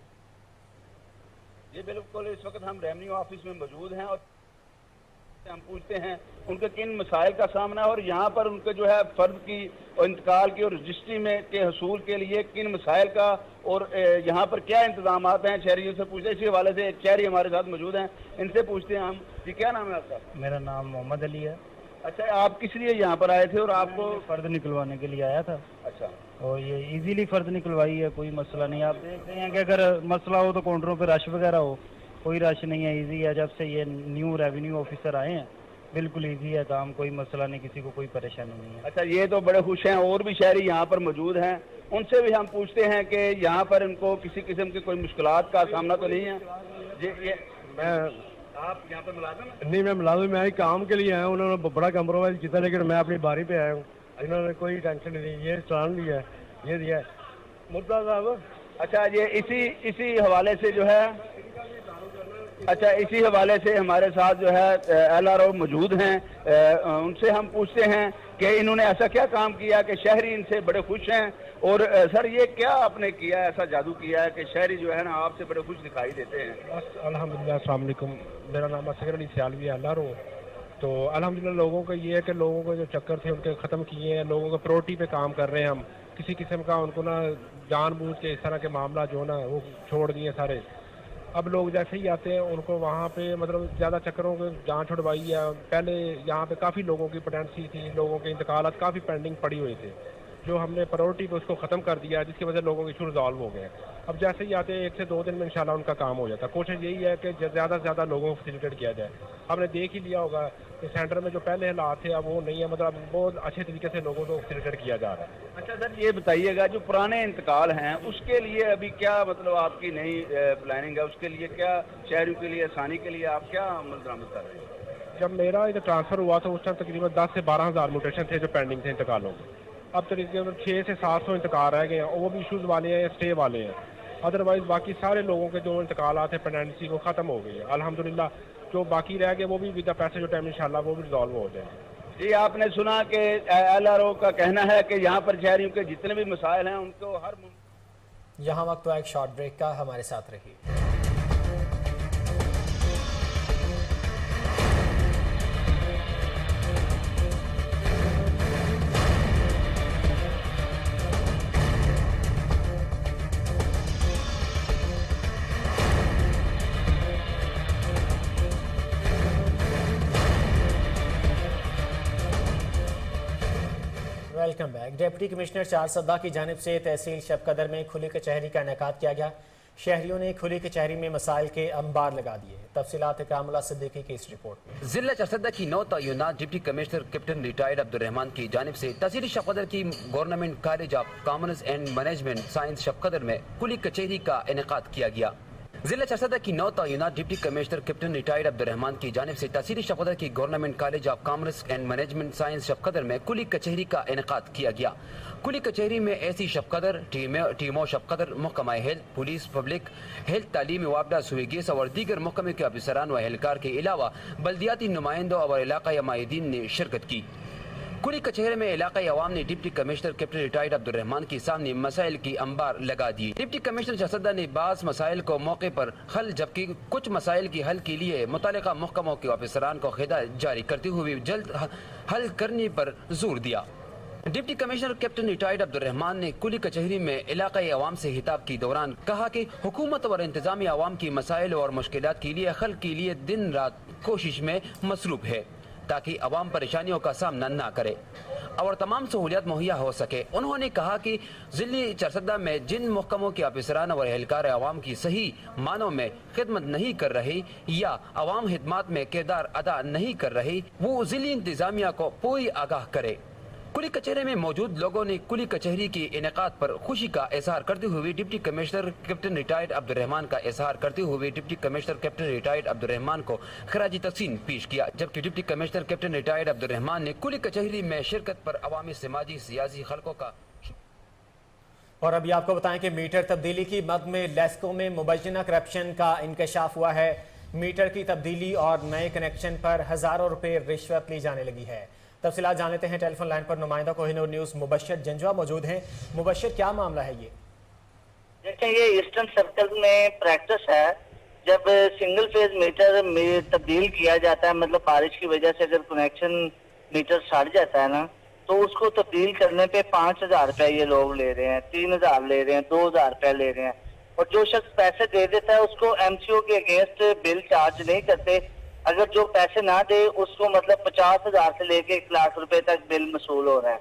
जी बिल्कुल, इस वक्त हम रेवेन्यू ऑफिस में मौजूद हैं और हम पूछते हैं उनके किन मसाइल का सामना है और यहाँ पर उनके जो है फर्द की और इंतकाल की और रजिस्ट्री में के हसूल के लिए किन मसाइल का और यहाँ पर क्या इंतजाम हैं। शहरियों से पूछते हैं। इसी हवाले से एक शहरी हमारे साथ मौजूद हैं, इनसे पूछते हैं हम। जी, क्या नाम है आपका? मेरा नाम मोहम्मद अली है। अच्छा, आप किस लिए यहाँ पर आए थे और आपको? फ़र्द निकलवाने के लिए आया था। अच्छा, और ये इजीली फ़र्द निकलवाई है, कोई मसला नहीं। आप देख रहे हैं कि अगर मसला हो तो काउंटरों पे रश वगैरह हो, कोई रश नहीं है, इजी है। जब से ये न्यू रेवेन्यू ऑफिसर आए हैं बिल्कुल इजी है काम, कोई मसला नहीं, किसी को कोई परेशानी नहीं है। अच्छा, ये तो बड़े खुश हैं। और भी शहरी यहाँ पर मौजूद हैं, उनसे भी हम पूछते हैं कि यहाँ पर इनको किसी किस्म की कोई मुश्किलात का सामना तो नहीं है। जी, ये आप यहाँ पर मुलाजिम हैं? नहीं, मैं मुलाजिम, मैं काम के लिए आया हूँ। उन्होंने बड़ा कम्प्रोमाइज़ किया, लेकिन मैं अपनी बारी पे आया हूँ। इन्होंने कोई टेंशन नहीं, ये चालान दिया है, ये दिया है मुद्दा साहब। अच्छा, ये इसी हवाले से जो है, अच्छा, इसी हवाले से हमारे साथ जो है LRO मौजूद हैं। उनसे हम पूछते हैं कि इन्होंने ऐसा क्या काम किया कि शहरी इनसे बड़े खुश हैं। और सर, ये क्या आपने किया, ऐसा जादू किया है कि शहरी जो है ना आपसे बड़े खुश दिखाई देते हैं? बस अल्हम्दुलिल्लाह, अस्सलाम वालेकुम। मेरा नाम असगर अली सियालवी है, LRO। तो अल्हम्दुलिल्लाह लोगों का ये है कि लोगों को जो चक्कर थे उनके ख़त्म किए हैं। लोगों को प्रायोरिटी पे काम कर रहे हैं हम। किसी किस्म का उनको ना जानबूझ के इस तरह के मामला जो ना वो छोड़ दिए सारे। अब लोग जैसे ही आते हैं उनको वहाँ पे मतलब ज़्यादा चक्करों को जान छुड़वाई है। पहले यहाँ पे काफ़ी लोगों की पोटेंसी थी, लोगों के इंतकालात काफ़ी पेंडिंग पड़ी हुई थे। جو ہم نے پرائورٹی پہ اس کو ختم کر دیا جس کی وجہ سے لوگوں کے ایشو ریزالو ہو گئے ہیں. اب جیسے ہی آتے ہیں 1 سے 2 دن میں انشاءاللہ ان کا کام ہو جاتا ہے. کوشش یہی ہے کہ زیادہ سے زیادہ لوگوں کو فیسیلیٹیٹ کیا جائے. آپ نے دیکھ ہی لیا ہوگا کہ سینٹر میں جو پہلے حالات تھے اب وہ نہیں ہے, مطلب بہت اچھے طریقے سے لوگوں کو فیسیلیٹیٹ کیا جا رہا ہے. اچھا سر یہ بتائیے گا جو پرانے انتقال ہیں اس کے لیے ابھی کیا مطلب آپ کی نئی پلاننگ ہے, اس کے لیے کیا شہریوں کے لیے آسانی کے لیے آپ کیا عمل درآمد کر رہے ہیں؟ جب میرا ادھر ٹرانسفر ہوا تھا اس ٹائم تقریباً 10 سے 12 ہزار موٹیشن تھے جو پینڈنگ تھے انتقالوں کے. اب تقریباً 6 سے 700 انتقال رہ گئے ہیں, اور وہ بھی ایشوز والے ہیں, اسٹے والے ہیں. ادروائز باقی سارے لوگوں کے جو انتقالات ہیں پینڈنسی وہ ختم ہو گئی ہے الحمدللہ. جو باقی رہ گئے وہ بھی ود پیسے جو ٹائم انشاءاللہ وہ بھی ریزالو ہو جائیں. جی آپ نے سنا کہ LRO کا کہنا ہے کہ یہاں پر شہریوں کے جتنے بھی مسائل ہیں ان کو ہر یہاں وقت ہوا ایک شارٹ بریک کا, ہمارے ساتھ رہیے. Welcome back. Deputy commissioner Charsadda کی جانب سے تحصیل شب قدر میں کھلی کچہری کا انعقاد کیا گیا. شہریوں نے کھلی کچہری میں مسائل کے انبار لگا دیے. تفصیلات اکرام اللہ صدیقی کی اس رپورٹ میں. ضلع چارسدہ کی 9 تعینات deputy commissioner captain retired Abdul Rahman کی جانب سے تحصیل شب قدر کی government college of commerce and management science Shabqadar میں کھلی کچہری کا انعقاد کیا گیا. ضلع چارسدہ کی 9 تعینات deputy commissioner captain retired Abdul Rahman کی جانب سے تحصیل شب قدر کی government college of commerce and management science Shabqadar میں کھلی کچہری کا انعقاد کیا گیا. کھلی کچہری میں ایسی شب قدر, ٹیموں شب قدر, محکمہ ہیلتھ, پولیس, پبلک ہیلتھ, تعلیمی وابڈہ, سویگیس اور دیگر محکمے کے افسران و اہلکار کے علاوہ بلدیاتی نمائندوں اور علاقائی مائدین نے شرکت کی. کھلی کچہری میں علاقائی عوام نے deputy commissioner captain retired Abdul Rahman کے سامنے مسائل کی انبار لگا دی. ڈپٹی کمشنر چارسدہ نے بعض مسائل کو موقع پر حل جبکہ کچھ مسائل کی حل کے لیے متعلقہ محکموں کے افسران کو ہدایت جاری کرتے ہوئے جلد حل کرنے پر زور دیا. Deputy commissioner captain retired Abdul Rahman نے کھلی کچہری میں علاقائی عوام سے خطاب کے دوران کہا کہ حکومت اور انتظامیہ عوام کی مسائل اور مشکلات کے لیے حل کے لیے دن رات کوشش میں مصروف ہے تاکہ عوام پریشانیوں کا سامنا نہ کرے اور تمام سہولیات مہیا ہو سکے. انہوں نے کہا کہ ضلع چارسدہ میں جن محکموں کے افسران اور اہلکار عوام کی صحیح معنوں میں خدمت نہیں کر رہی یا عوام خدمات میں کردار ادا نہیں کر رہی وہ ضلع انتظامیہ کو پوری آگاہ کرے. کھلی کچہری میں موجود لوگوں نے کھلی کچہری کے انعقاد پر خوشی کا اظہار کرتے ہوئے deputy commissioner captain retired Abdul Rahman کا اظہار کرتے ہوئے deputy commissioner captain retired Abdul Rahman کو خراج تحسین پیش کیا. جبکہ deputy commissioner captain retired Abdul Rahman نے کھلی کچہری میں شرکت پر عوامی سماجی سیاسی حلقوں کا. اور ابھی آپ کو بتائیں کہ میٹر تبدیلی کی مد میں لیسکو میں مبینہ کرپشن کا انکشاف ہوا ہے. میٹر کی تبدیلی اور نئے کنیکشن پر ہزاروں روپے رشوت لی جانے لگی ہے. تفصیلات جان لیتے ہیں. ٹیلی فون لائن پر نمائندہ کوہ نور نیوز مبشر جنجوا موجود ہیں. مبشر کیا معاملہ ہے یہ؟ دیکھیں یہ ایسٹرن سرکل میں پریکٹس ہے جب سنگل فیز میٹر میں تبدیل کیا جاتا ہے, مطلب بارش کی وجہ سے اگر کنیکشن میٹر سڑ جاتا ہے نا تو اس کو تبدیل کرنے پہ 5,000 روپے یہ لوگ لے رہے ہیں, 3,000 لے رہے ہیں, 2,000 روپے لے رہے ہیں. اور جو شخص پیسے دے دیتا ہے اس کو MCO کے اگینسٹ بل چارج نہیں کرتے. اگر جو پیسے نہ دے اس کو مطلب 50,000 سے لے کے 1,00,000 روپے تک بل موصول ہو رہا ہے.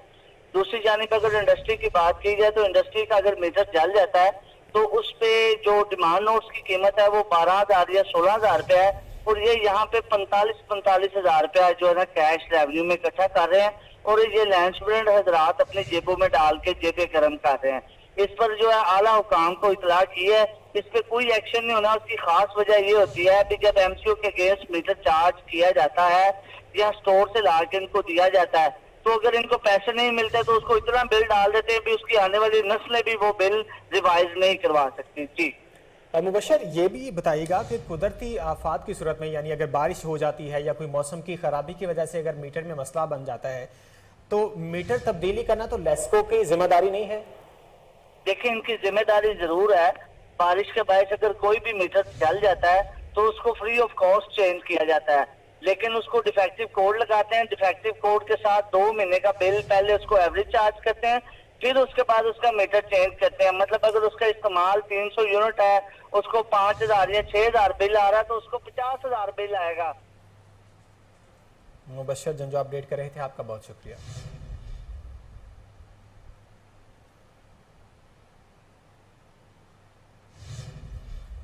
دوسری جانب اگر انڈسٹری کی بات کی جائے تو انڈسٹری کا اگر میٹر جل جاتا ہے تو اس پہ جو ڈیمانڈ نوٹس کی قیمت ہے وہ 12,000 یا 16,000 روپے ہے, اور یہ یہاں پہ 45,000 روپے جو ہے نا کیش ریونیو میں اکٹھا کر رہے ہیں اور یہ لینڈ اسٹوڈنٹ حضرات اپنے جیبوں میں ڈال کے جیبیں گرم کر رہے ہیں. اس پر جو ہے اعلیٰ حکام کو اطلاع کی ہے, اس پہ کوئی ایکشن نہیں ہونا. اس کی خاص وجہ یہ ہوتی ہے کہ جب MCO کے اگینسٹ میٹر چارج کیا جاتا ہے یا سٹور سے لا کے ان کو دیا جاتا ہے تو اگر ان کو پیسے نہیں ملتے تو اس کو اتنا بل ڈال دیتے ہیں بھی اس کی آنے والی نسلیں بھی وہ بل ریوائز نہیں کروا سکتی. جی مبشر یہ بھی بتائیے گا کہ قدرتی آفات کی صورت میں یعنی اگر بارش ہو جاتی ہے یا کوئی موسم کی خرابی کی وجہ سے اگر میٹر میں مسئلہ بن جاتا ہے تو میٹر تبدیلی کرنا تو لیسکو کی ذمہ داری نہیں ہے؟ دیکھیں ان کی ذمہ داری ضرور ہے. بارش کے باعث اگر کوئی بھی میٹر جل جاتا ہے تو اس کو فری آف کاسٹ چینج کیا جاتا ہے, لیکن اس کو ڈیفیکٹو کوڈ لگاتے ہیں. ڈیفیکٹو کوڈ کے ساتھ 2 مہینے کا بل پہلے اس کو ایوریج چارج کرتے ہیں, پھر اس کے بعد اس کا میٹر چینج کرتے ہیں. مطلب اگر اس کا استعمال 300 یونٹ ہے اس کو 5,000 یا 6,000 بل آ رہا ہے تو اس کو 50,000 بل آئے گا. مبشر جنجو اپڈیٹ کر رہے تھے, آپ کا بہت شکریہ.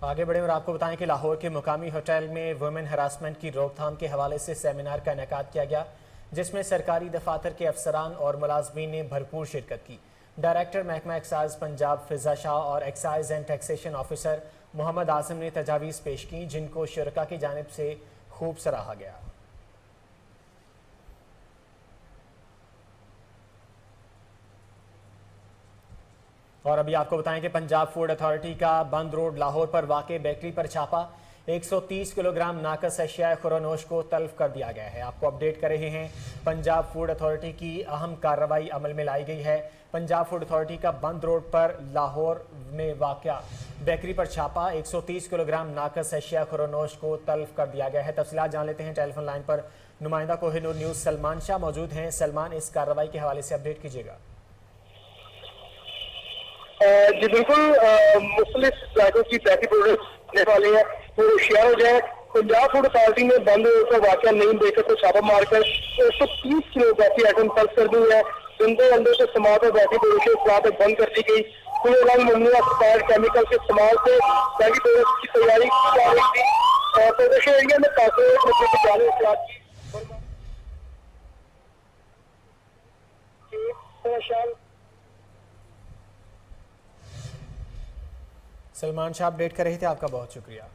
आगे बढ़े और आपको बताएं कि लाहौर के मुकामी होटल में वुमेन हरासमेंट की रोकथाम के हवाले से सेमिनार का इनेकाद किया गया, जिसमें सरकारी दफातर के अफसरान और मुलाजमीन ने भरपूर शिरकत की। डायरेक्टर महकमा एक्साइज पंजाब फिजा शाह और excise and taxation officer Mohammad Azam ने तजावीज़ पेश की, जिनको शुरका की जानिब से खूब सराहा गया। और अभी आपको बताएं कि पंजाब फूड अथॉरिटी का बंद रोड लाहौर पर वाक़े बेकरी पर छापा, 130 किलोग्राम नाकस अशिया खुरानोश को तल्फ कर दिया गया है। आपको अपडेट कर रहे हैं, पंजाब फूड अथॉरिटी की अहम कार्रवाई अमल में लाई गई है। पंजाब फूड अथॉरिटी का बंद रोड पर लाहौर में वाक़या बेकरी पर छापा, 130 किलोग्राम नाकस अशिया खुरानोश को तल्फ कर दिया गया है। तफसीलात जान लेते हैं, टेलीफोन लाइन पर नुमाइंदा कोहिनूर न्यूज़ सलमान शाह मौजूद हैं। सलमान, इस कार्रवाई के हवाले से अपडेट कीजिएगा। जी बिल्कुल, मुख्तलिफ राज्यों की बेकरी प्रोडक्ट्स होने वाले हैं, वो होशियार हो जाए। पंजाब फूड अथॉरिटी ने बंद का वाक़या नहीं देकर को छापा मारकर 130 किलो बेकरी आइटम तल्फ कर दी है। जिनके अंदर से इस्तेमाल और बेकरी प्रोडक्ट्स इस्तेमाल बंद कर दी गई। खुले रंग ममनुआ एक्सपायर्ड केमिकल के इस्तेमाल से बेकरी प्रोडक्ट्स की तैयारी की जा रही थी। और प्रोडक्शन एरिया में काफी जाने की सलमान शाह अपडेट कर रहे थे, आपका बहुत शुक्रिया।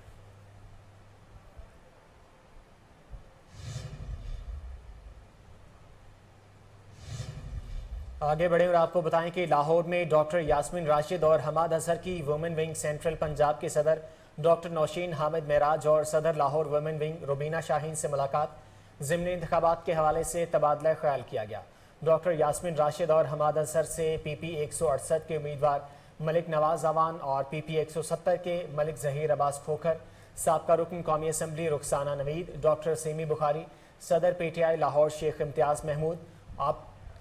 आगे बढ़े और आपको बताएं कि लाहौर में डॉक्टर यास्मीन राशिद और हमाद अजहर की वुमेन विंग सेंट्रल पंजाब के सदर डॉक्टर नौशीन हामिद मेराज और सदर लाहौर वुमेन विंग रुबीना शाहीन से मुलाकात, ज़िमनी इंतखाबात के हवाले से तबादला ख्याल किया गया। डॉक्टर यास्मीन राशिद और हमाद अजहर से PP 168 के उम्मीदवार मलिक नवाज अवान और PP 170 के मलिक जहीर अब्बास खोखर, साबका रुकन कौमी assembly Rukhsana Naveed, doctor semi Bukhari, सदर PTI लाहौर शेख इम्तियाज़ महमूद,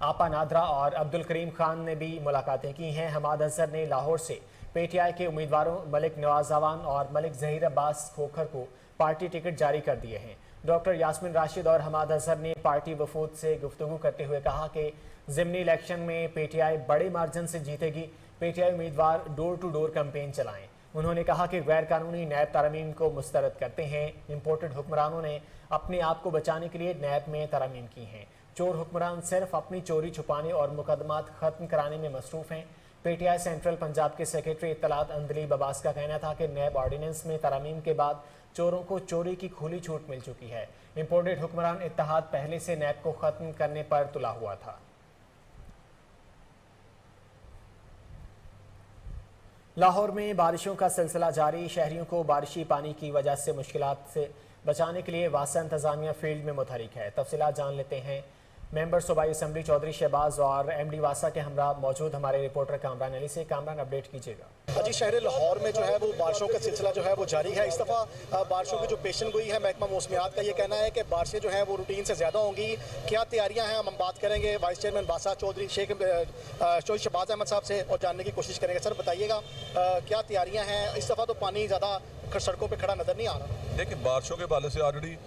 आपा नादरा और अब्दुल करीम खान ने भी मुलाकातें की हैं। हमाद अजहर ने लाहौर से PTI के उम्मीदवारों मलिक नवाज अवान और मलिक जहीर अब्बास खोखर को पार्टी टिकट जारी कर दिए हैं। डॉक्टर यास्मीन राशिद और हमाद अजहर ने पार्टी वफूद से गुफ्तगू करते हुए कहा कि ज़िमनी इलेक्शन में PTI बड़े मार्जिन से जीतेगी। PTI उम्मीदवार डोर टू डोर कैंपेन चलाएं। उन्होंने कहा कि गैर कानूनी नैब तरमीम को मुस्तरद करते हैं। इम्पोर्टेड हुक्मरानों ने अपने आप को बचाने के लिए नैब में तरमीम की हैं। चोर हुक्मरान सिर्फ अपनी चोरी छुपाने और मुकदमात ख़त्म कराने में मसरूफ़ हैं। PTI सेंट्रल पंजाब के सेक्रेटरी इत्तलात अंदलीब अब्बास का कहना था कि नैब ऑर्डिनेंस में तरमीम के बाद चोरों को चोरी की खुली छूट मिल चुकी है। इम्पोर्टेड हुक्मरान इत्तेहाद पहले से नैब को ख़त्म करने पर तुला हुआ था। लाहौर में बारिशों का सिलसिला जारी, शहरियों को बारिशी पानी की वजह से मुश्किलात से बचाने के लिए वासा इंतजामिया फील्ड में मुतहरिक है। तफसीलात जान लेते हैं, मेंबर सूबाई असम्बली चौधरी शहबाज और MD वासा के हमरा मौजूद हमारे रिपोर्टर कामरान अली से। कामरान, अपडेट कीजिएगा। जी, शहर लाहौर में जो है वो बारिशों का सिलसिला जो है वो जारी है। इस दफ़ा बारिशों की जो पेशन गोई है, महकमा मौसमियात का ये कहना है कि बारिशें जो हैं वो रूटीन से ज़्यादा होंगी। क्या तैयारियां हैं, हम बात करेंगे वाइस चेयरमैन वासा चौधरी चौधरी शहबाज अहमद साहब से और जानने की कोशिश करेंगे। सर बताइएगा क्या तैयारियाँ हैं? इस दफ़ा तो पानी ज़्यादा सड़कों पर खड़ा नज़र नहीं आ रहा। देखिए, बारिशों के हवाले से ऑलरेडी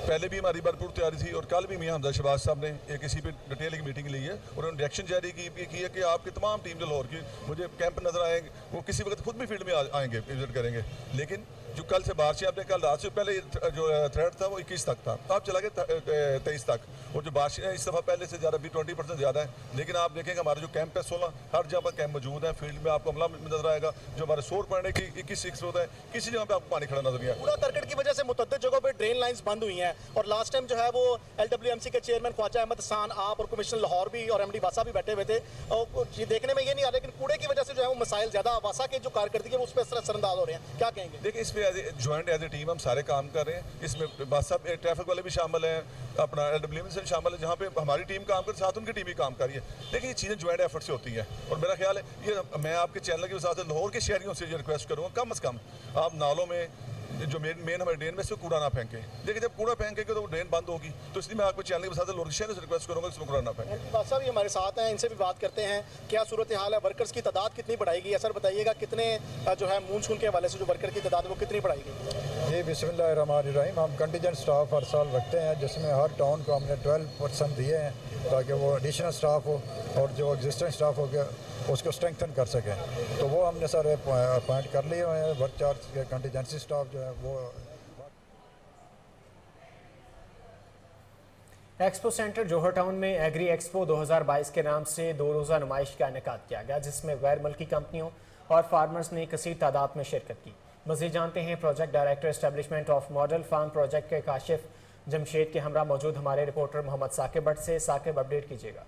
पहले भी हमारी भरपूर तैयारी थी और कल भी मियां हमजा शहबाज साहब ने एक इसी पे डिटेल की मीटिंग ली है और उन्होंने डायरेक्शन जारी की है कि आपकी तमाम टीम जो लाहौर की मुझे कैंप नजर आएंगे, वो किसी वक्त खुद भी फील्ड में आएंगे, विजिट करेंगे। लेकिन जो कल से बारिशें, आपने कल रात से पहले जो थ्रेड था वो 21 तक था, अब चला गया 23 तक। और जो बारिशें इस दफ़ा पहले से ज़्यादा भी 20% ज़्यादा है। लेकिन आप देखेंगे हमारे जो कैंप है 16 हर जगह पर कैंप मौजूद है। फील्ड में आपको अमला नजर आएगा। जो हमारे शोर पड़ने की 21 होता है, किसी जगह पर आपको पानी खड़ा नजर नहीं आएगा। पूरा करकट की वजह से मुतअद्दिद जगहों पर ड्रेन लाइन्स बंद हुई हैं और लास्ट टाइम जो है वो LWMC के चेयरमैन ख्वाजा अहमद हसान, आप और कमिश्नर लाहौर भी और MD वासा भी बैठे हुए थे। और ये देखने में ये नहीं आ रहा, लेकिन कूड़े की वजह से जो है वो मसाइल ज़्यादा वासा के जो कारकर्दगी है उस पर असरअंदाज हो रहे हैं। क्या कहेंगे? देखिए, इस पर ज्वाइंट एज ए टीम हम सारे काम कर रहे हैं। इसमें बात साहब ट्रैफिक वाले भी शामिल हैं, अपना LWMC शामिल है, जहाँ पे हमारी टीम काम कर साथ उनकी टीम भी काम कर रही है। देखिए, ये चीज़ें ज्वाइंट एफर्ट से होती हैं और मेरा ख्याल है ये मैं आपके चैनल के साथ लाहौर के शहरियों से ये रिक्वेस्ट करूँगा, कम अज़ कम आप नालों में जो मेन हमारे ड्रेन में से कूड़ा ना फेंके। देखिए जब कूड़ा फेंकेंगे तो वो ड्रेन बंद होगी, तो इसलिए मैं आपको चैनल के साथ लोकेशन से रिक्वेस्ट करूँगा इसमें कूड़ा ना फेंके। बादशाह भी हमारे साथ हैं, इनसे भी बात करते हैं क्या सूरत हाल है, वर्कर्स की तादाद कितनी बढ़ाएगी। सर बताइएगा कितने जो है मानसून के हवाले से जो वर्कर की तादाद वो कितनी बढ़ाएगी। जी बिस्मिल्लाहिर्रहमानिर्रहीम। हम कंटीजेंट स्टाफ हर साल रखते हैं, जिसमें हर टाउन को हमने 12% दिए हैं ताकि वो एडिशनल स्टाफ हो और जो एग्जिस्टिंग स्टाफ हो गया उसको स्ट्रेंथन कर सकें। तो वो हमने सारे अपॉइंट कर लिए हुए हैं। वर्क चार्ज के कंटीजेंसी स्टाफ जो है वो। एक्सपो सेंटर जौहर टाउन में एग्री एक्सपो 2022 के नाम से 2 रोज़ा नुमाइश का इनेकाद किया गया, जिसमें गैर मुल्की कंपनियों और फार्मर्स ने कसीर तादाद में शिरकत की। मज़ीद जानते हैं project director establishment of model farm project के काशिफ जमशेद के हमरा मौजूद हमारे रिपोर्टर मोहम्मद साकिब भट्ट से। साकिब अपडेट कीजिएगा।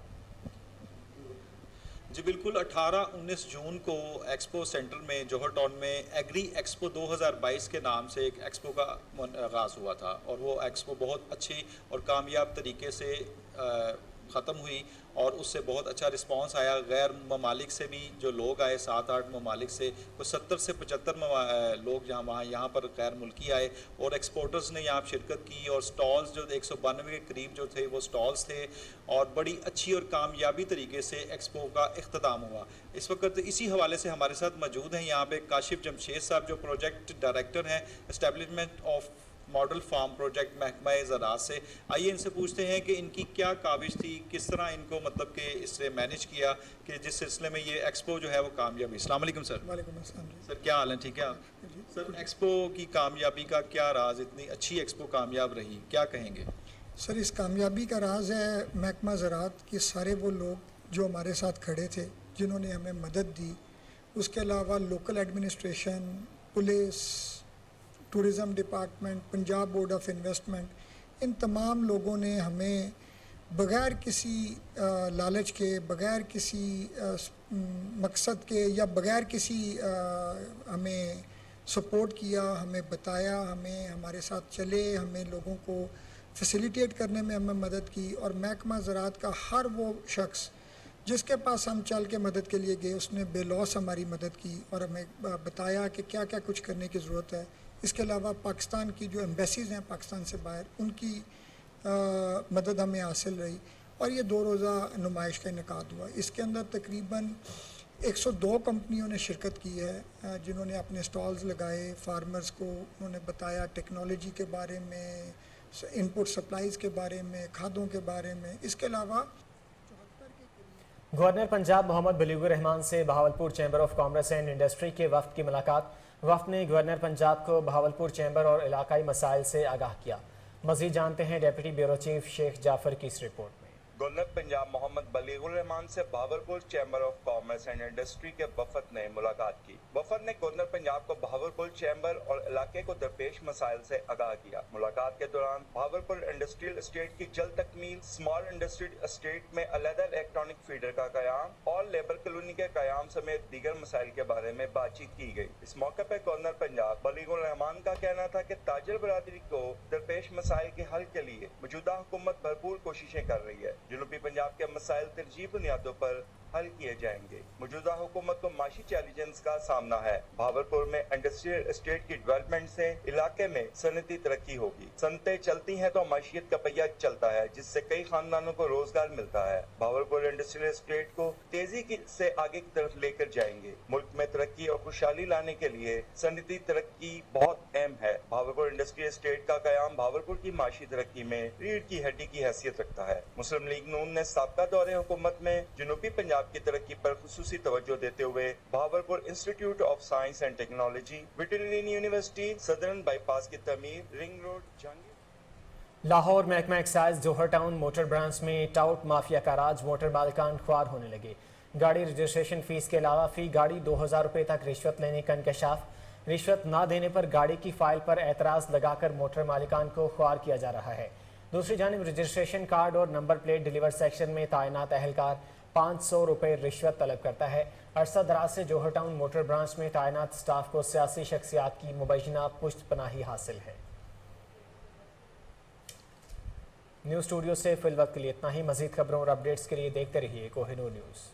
जी बिल्कुल, 18-19 जून को एक्सपो सेंटर में जौहर टाउन में एग्री एक्सपो 2022 के नाम से एक एक्सपो का आगाज़ हुआ था और वो एक्सपो बहुत अच्छी और कामयाब तरीके से ख़त्म हुई और उससे बहुत अच्छा रिस्पांस आया। गैर ममालिक से भी जो लोग आए, 7-8 ममालिक से कुछ 70 से 75 लोग यहाँ पर गैर मुल्की आए और एक्सपोर्टर्स ने यहाँ शिरकत की और स्टॉल्स जो 192 के करीब जो थे वो स्टॉल्स थे और बड़ी अच्छी और कामयाबी तरीके से एक्सपो का इख्तिताम हुआ। इस वक्त इसी हवाले से हमारे साथ मौजूद हैं यहाँ पे काशिफ जमशेद साहब जो प्रोजेक्ट डायरेक्टर हैं establishment of model farm project महकमा ज़राअत से। आइए इनसे पूछते हैं कि इनकी क्या काविश थी, किस तरह इनको मतलब कि इससे मैनेज किया कि जिस सिलसिले में ये एक्सपो जो है वो कामयाबी। अस्सलाम वालेकुम सर। वालेकुम अस्सलाम। सर क्या हाल है, ठीक है आप? सर एक्सपो की कामयाबी का क्या राज, इतनी अच्छी एक्सपो कामयाब रही, क्या कहेंगे? सर इस कामयाबी का राज है महकमा ज़राअत के सारे वो लोग जो हमारे साथ खड़े थे, जिन्होंने हमें मदद दी। उसके अलावा local administration, police, tourism department, Punjab board of investment, इन तमाम लोगों ने हमें बग़ैर किसी लालच के, बग़ैर किसी मकसद के या बग़ैर किसी हमें सपोर्ट किया, हमें बताया, हमें हमारे साथ चले, हमें लोगों को फैसिलिटेट करने में हमें मदद की। और महकमा ज़राअत का हर वो शख्स जिसके पास हम चल के मदद के लिए गए, उसने बेलौस हमारी मदद की और हमें बताया कि क्या क्या कुछ करने की ज़रूरत है। इसके अलावा पाकिस्तान की जो एम्बेसीज़ हैं पाकिस्तान से बाहर, उनकी मदद हमें हासिल रही और ये 2 रोज़ा नुमाइश का इनेकाद हुआ। इसके अंदर तकरीबन 102 कंपनियों ने शिरकत की है, जिन्होंने अपने स्टॉल्स लगाए, फार्मर्स को उन्होंने बताया टेक्नोलॉजी के बारे में, इनपुट सप्लाईज़ के बारे में, खादों के बारे में। इसके अलावा गवर्नर पंजाब मोहम्मद बलीगुर रहमान से Bahawalpur chamber of commerce and industry के वफ्द की मुलाकात। वफ्द ने गवर्नर पंजाब को बहावलपुर चैम्बर और इलाकाई मसाइल से आगाह किया। मज़ीद जानते हैं deputy bureau chief Sheikh Jafar की इस रिपोर्ट में। गवर्नर पंजाब मोहम्मद बलीगुर रहमान से Bahawalpur chamber of commerce and industry के वफद ने मुलाकात की। वफद ने गवर्नर पंजाब को बहावलपुर चैम्बर और इलाके को दरपेश मसाइल से आगाह किया। मुलाकात के दौरान बहावलपुर इंडस्ट्रियल एस्टेट की जल्द तकमील, स्मॉल इंडस्ट्रियल एस्टेट में अलहदा इलेक्ट्रॉनिक फीडर का कयाम और लेबर कॉलोनी के कयाम समेत दीगर मसाइल के बारे में बातचीत की गई। इस मौके पर गवर्नर पंजाब बलीगुर रहमान का कहना था कि ताजर बरादरी को दरपेश मसाइल के हल के लिए मौजूदा हुकूमत भरपूर कोशिशें कर रही है। जनूबी पंजाब के मसाइल तरजीही बुनियादों पर हल किए जाएंगे। मौजूदा हुकूमत को माशी चैलेंजेस का सामना है। बहावलपुर में इंडस्ट्रियल एस्टेट की डेवलपमेंट से इलाके में सनती तरक्की होगी। सनतें चलती हैं तो माशियत का पहिया चलता है, जिससे कई खानदानों को रोजगार मिलता है। बहावलपुर इंडस्ट्रियल एस्टेट को तेजी से आगे की तरफ लेकर जाएंगे। मुल्क में तरक्की और खुशहाली लाने के लिए सनती तरक्की बहुत अहम है। बहावलपुर इंडस्ट्रियल एस्टेट का कयाम बहावलपुर की माशी तरक्की में रीढ़ की हड्डी की हैसियत रखता है। मुस्लिम लीग नून ने साबका दौरे हुकूमत में जनूबी पंजाब की तरक्की पर खुसूसी तवज्जो देते हुए Bahawalpur institute of science and technology, veterinary university, southern bypass की तमीर, रिंग रोड, जहांगीर। लाहौर महकमा एक्साइज जौहर टाउन मोटर ब्रांच में टाउट माफिया का राज, मोटर मालिकान ख्वार होने लगे। गाड़ी रजिस्ट्रेशन फीस के अलावा फी गाड़ी 2000 रुपये तक रिश्वत लेने का इंकशाफ। रिश्वत ना देने पर गाड़ी की फाइल पर एतराज़ लगाकर मोटर मालिकान को ख्वार किया जा रहा है। दूसरी जानिब रजिस्ट्रेशन कार्ड और नंबर प्लेट डिलीवर सेक्शन में तैनात अहलकार 500 रुपये रिश्वत तलब करता है। अरसा दराज से जौहर टाउन मोटर ब्रांच में तैनात स्टाफ को सियासी शख्सियात की मुबैना पुष्ट पनाही हासिल है। न्यूज़ स्टूडियो से फिल वक्त के लिए इतना ही। मजीद खबरों और अपडेट्स के लिए देखते रहिए कोहिनूर न्यूज़।